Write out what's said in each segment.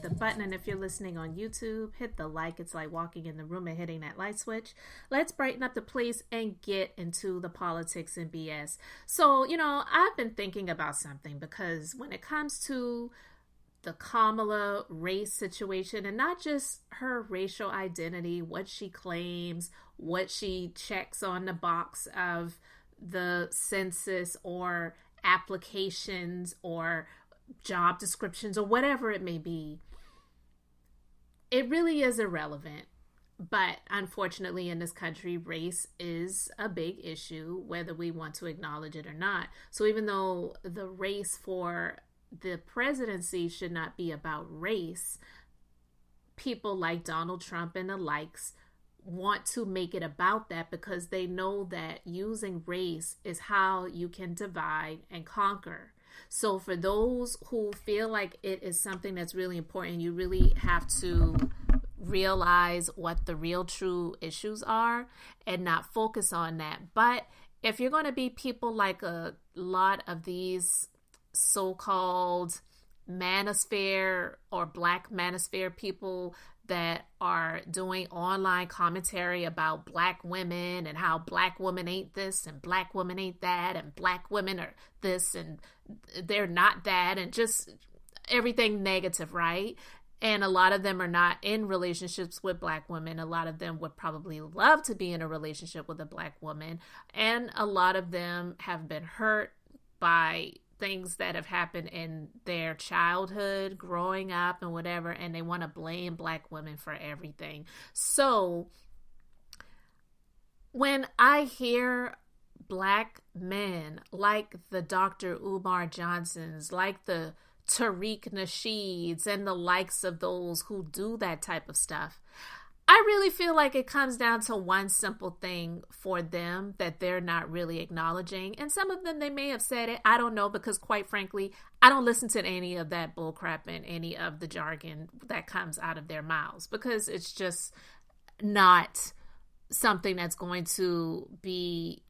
the button. And if you're listening on YouTube, hit the like. It's like walking in the room and hitting that light switch. Let's brighten up the place and get into the politics and BS. So, I've been thinking about something, because when it comes to the Kamala race situation, and not just her racial identity, what she claims, what she checks on the box of the census or applications or job descriptions or whatever it may be, it really is irrelevant. But unfortunately, in this country, race is a big issue, whether we want to acknowledge it or not. So even though the race for the presidency should not be about race, people like Donald Trump and the likes want to make it about that, because they know that using race is how you can divide and conquer. So for those who feel like it is something that's really important, you really have to realize what the real true issues are and not focus on that. But if you're going to be people like a lot of these so-called manosphere or black manosphere people that are doing online commentary about black women and how black women ain't this and black women ain't that and black women are this and they're not that, and just everything negative, right? And a lot of them are not in relationships with black women. A lot of them would probably love to be in a relationship with a black woman. And a lot of them have been hurt by things that have happened in their childhood, growing up and whatever, and they want to blame black women for everything. So when I hear black men like the Dr. Umar Johnsons, like the Tariq Nasheeds and the likes of those who do that type of stuff, I really feel like it comes down to one simple thing for them that they're not really acknowledging. And some of them, they may have said it. I don't know, because quite frankly, I don't listen to any of that bullcrap and any of the jargon that comes out of their mouths, because it's just not something that's going to be...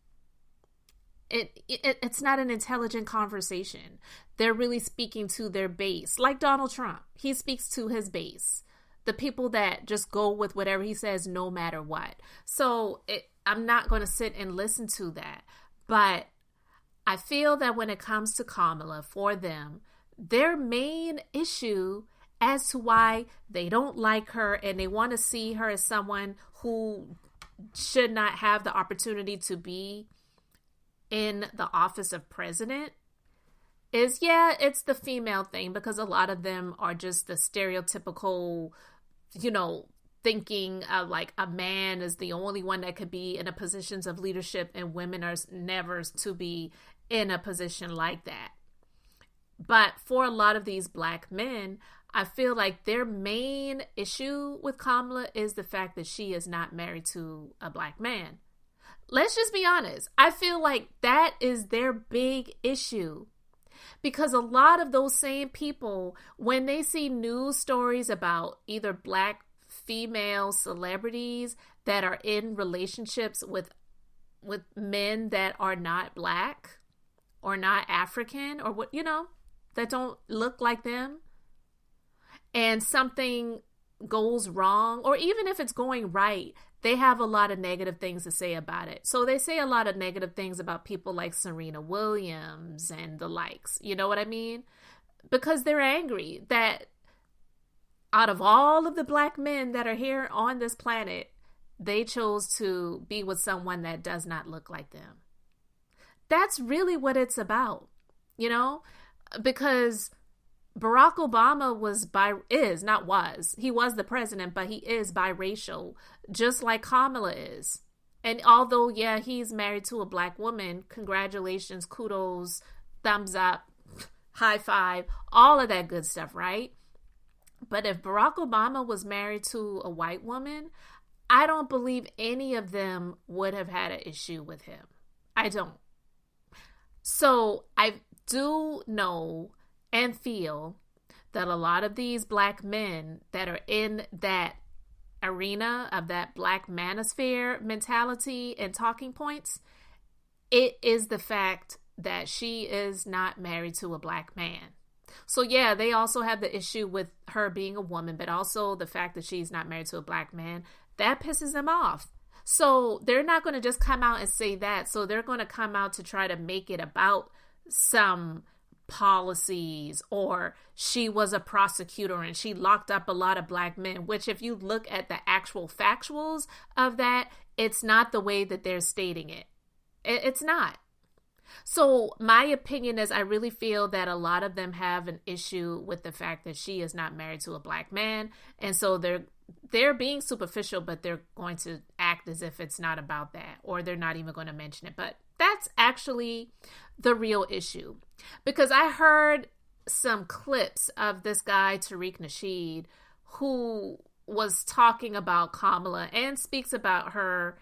It's not an intelligent conversation. They're really speaking to their base. Like Donald Trump, he speaks to his base. The people that just go with whatever he says, no matter what. So I'm not going to sit and listen to that. But I feel that when it comes to Kamala, for them, their main issue as to why they don't like her and they want to see her as someone who should not have the opportunity to be in the office of president is, it's the female thing, because a lot of them are just the stereotypical, thinking of like a man is the only one that could be in a positions of leadership and women are never to be in a position like that. But for a lot of these black men, I feel like their main issue with Kamala is the fact that she is not married to a black man. Let's just be honest. I feel like that is their big issue, because a lot of those same people, when they see news stories about either black female celebrities that are in relationships with men that are not black or not African or what, that don't look like them, and something goes wrong, or even if it's going right, they have a lot of negative things to say about it. So they say a lot of negative things about people like Serena Williams and the likes. You know what I mean? Because they're angry that out of all of the black men that are here on this planet, they chose to be with someone that does not look like them. That's really what it's about, because Barack Obama he was the president, but he is biracial, just like Kamala is. And although, he's married to a black woman, congratulations, kudos, thumbs up, high five, all of that good stuff, right? But if Barack Obama was married to a white woman, I don't believe any of them would have had an issue with him. I don't. So I do know and feel that a lot of these black men that are in that arena of that black manosphere mentality and talking points, it is the fact that she is not married to a black man. So yeah, they also have the issue with her being a woman, but also the fact that she's not married to a black man. That pisses them off. So they're not going to just come out and say that. So they're going to come out to try to make it about some policies, or she was a prosecutor and she locked up a lot of black men, which if you look at the actual factuals of that, it's not the way that they're stating it. It's not. So my opinion is I really feel that a lot of them have an issue with the fact that she is not married to a black man. And so they're being superficial, but they're going to act as if it's not about that, or they're not even going to mention it. But that's actually the real issue, because I heard some clips of this guy, Tariq Nasheed, who was talking about Kamala and speaks about her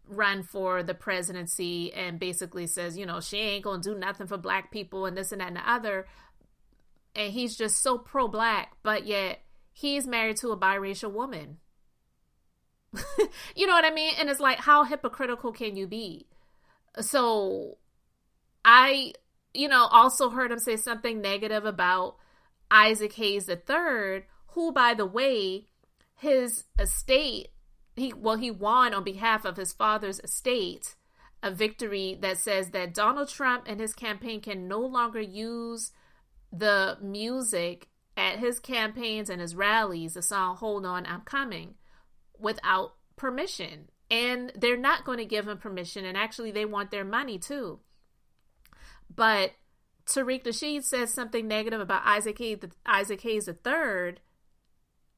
run for the presidency and basically says, you know, she ain't gonna do nothing for black people and this and that and the other. And he's just so pro-black, but yet he's married to a biracial woman. You know what I mean? And it's like, how hypocritical can you be? So I, also heard him say something negative about Isaac Hayes III, who, by the way, his estate, he won on behalf of his father's estate a victory that says that Donald Trump and his campaign can no longer use the music at his campaigns and his rallies, the song "Hold On, I'm Coming," without permission. And they're not going to give him permission, and actually they want their money too. But Tariq Nasheed says something negative about Isaac Hayes III,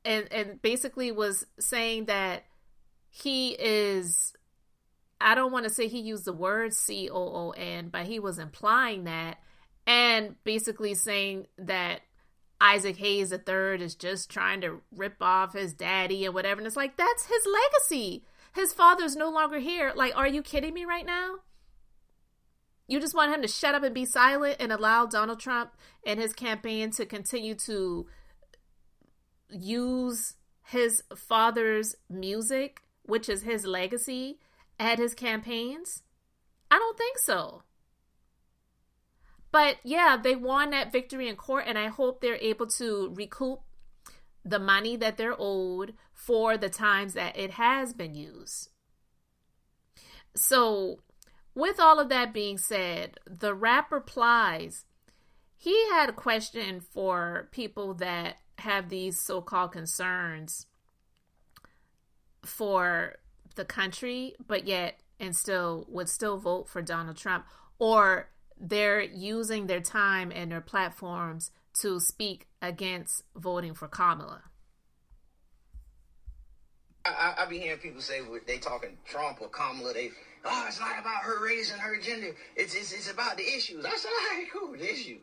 and basically was saying that he is, I don't want to say he used the word COON, but he was implying that, and basically saying that Isaac Hayes III is just trying to rip off his daddy and whatever. And it's like, that's his legacy. His father's no longer here. Like, are you kidding me right now? You just want him to shut up and be silent and allow Donald Trump and his campaign to continue to use his father's music, which is his legacy, at his campaigns? I don't think so. But yeah, they won that victory in court, and I hope they're able to recoup the money that they're owed for the times that it has been used. So, with all of that being said, the rapper Plies, he had a question for people that have these so-called concerns for the country, but yet would still vote for Donald Trump, or they're using their time and their platforms to speak against voting for Kamala. I be hearing people say they talking Trump or Kamala, it's not about her race and her gender. It's about the issues. I said, all right, cool, the issues.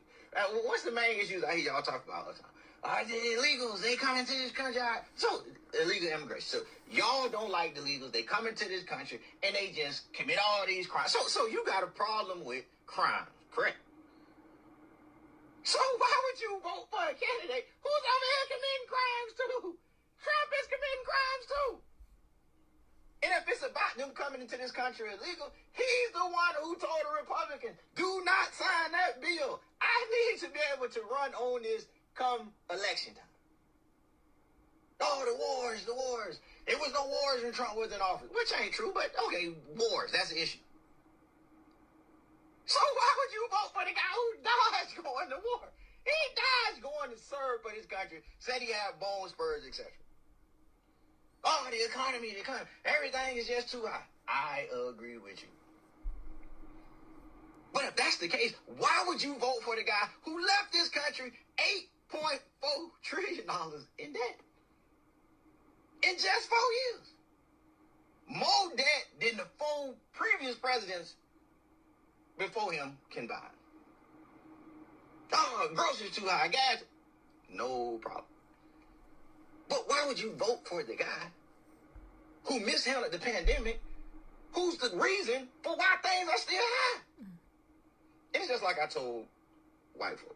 What's the main issues I hear y'all talk about all the time? The illegals, they come into this country. So, illegal immigration. So, y'all don't like the illegals. They come into this country and they just commit all these crimes. So you got a problem with crime, correct? So, why would you vote for a candidate who's over here committing crimes too? Trump is committing crimes too. And if it's about them coming into this country illegal, he's the one who told the Republicans, do not sign that bill. I need to be able to run on this come election time. Oh, the wars. There was no wars when Trump was in office, which ain't true, but okay, wars, that's the issue. So why would you vote for the guy who dies going to war? He dies going to serve for his country, said he had bone spurs, etc. Oh, the economy, everything is just too high. I agree with you. But if that's the case, why would you vote for the guy who left this country $8.4 trillion in debt in just 4 years? More debt than the 4 previous presidents before him can buy. Oh, groceries too high, gas, no problem. But why would you vote for the guy who mishandled the pandemic, who's the reason for why things are still high? It's just like I told white folks.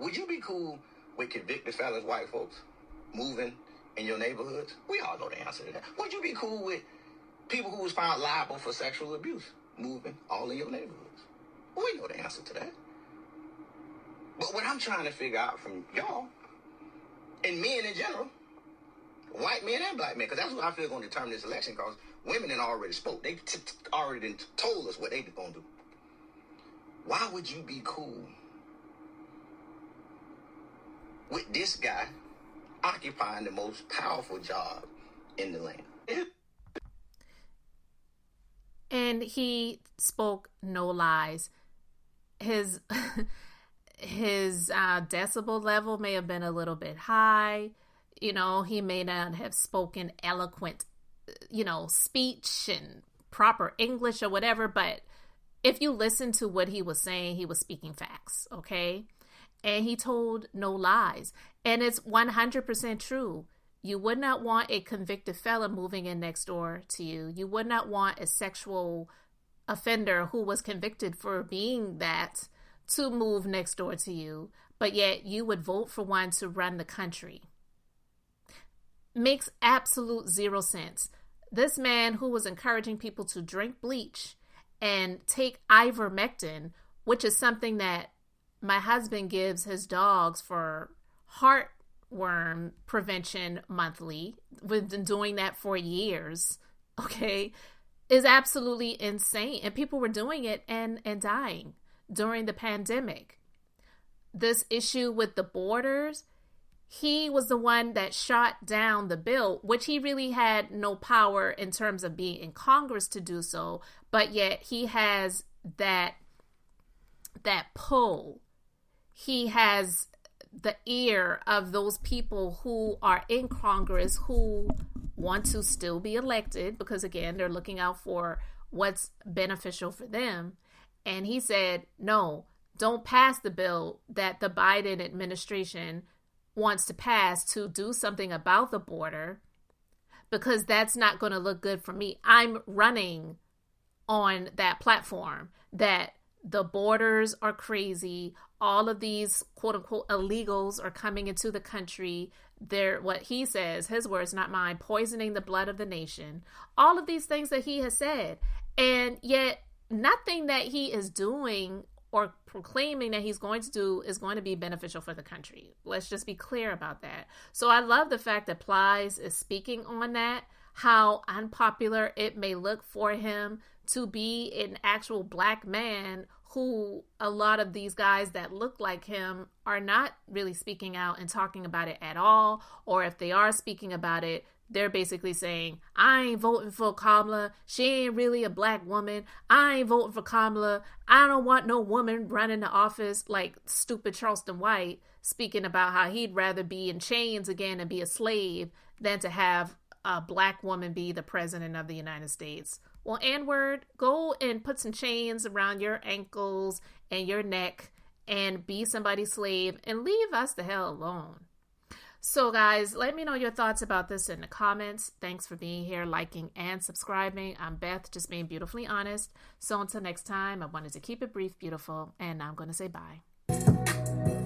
Would you be cool with convicted felons, white folks, moving in your neighborhoods? We all know the answer to that. Would you be cool with people who was found liable for sexual abuse moving all in your neighborhoods? We know the answer to that. But what I'm trying to figure out from y'all, and men in general, white men and black men, because that's what I feel is going to determine this election, because women had already spoke. They already told us what they going to do. Why would you be cool with this guy occupying the most powerful job in the land? And he spoke no lies. His decibel level may have been a little bit high. You know, he may not have spoken eloquent, speech and proper English or whatever. But if you listen to what he was saying, he was speaking facts, okay? And he told no lies. And it's 100% true. You would not want a convicted felon moving in next door to you. You would not want a sexual offender who was convicted for being that to move next door to you, but yet you would vote for one to run the country. Makes absolute zero sense. This man who was encouraging people to drink bleach and take ivermectin, which is something that my husband gives his dogs for heartworm prevention monthly. We've been doing that for years, okay, is absolutely insane. And people were doing it and dying during the pandemic. This issue with the borders, he was the one that shot down the bill, which he really had no power in terms of being in Congress to do so, but yet he has that pull. He has the ear of those people who are in Congress who want to still be elected, because again, they're looking out for what's beneficial for them. And he said, no, don't pass the bill that the Biden administration wants to pass to do something about the border, because that's not going to look good for me. I'm running on that platform that the borders are crazy. All of these quote unquote illegals are coming into the country. They're, what he says, his words, not mine, poisoning the blood of the nation. All of these things that he has said. And yet nothing that he is doing or proclaiming that he's going to do is going to be beneficial for the country. Let's just be clear about that. So I love the fact that Plies is speaking on that, how unpopular it may look for him to be an actual black man who a lot of these guys that look like him are not really speaking out and talking about it at all. Or if they are speaking about it, they're basically saying, I ain't voting for Kamala. She ain't really a black woman. I ain't voting for Kamala. I don't want no woman running the office, like stupid Charleston White speaking about how he'd rather be in chains again and be a slave than to have a black woman be the president of the United States. Well, N-word, go and put some chains around your ankles and your neck and be somebody's slave and leave us the hell alone. So guys, let me know your thoughts about this in the comments. Thanks for being here, liking and subscribing. I'm Beth, just being beautifully honest. So until next time, I wanted to keep it brief, beautiful, and I'm going to say bye.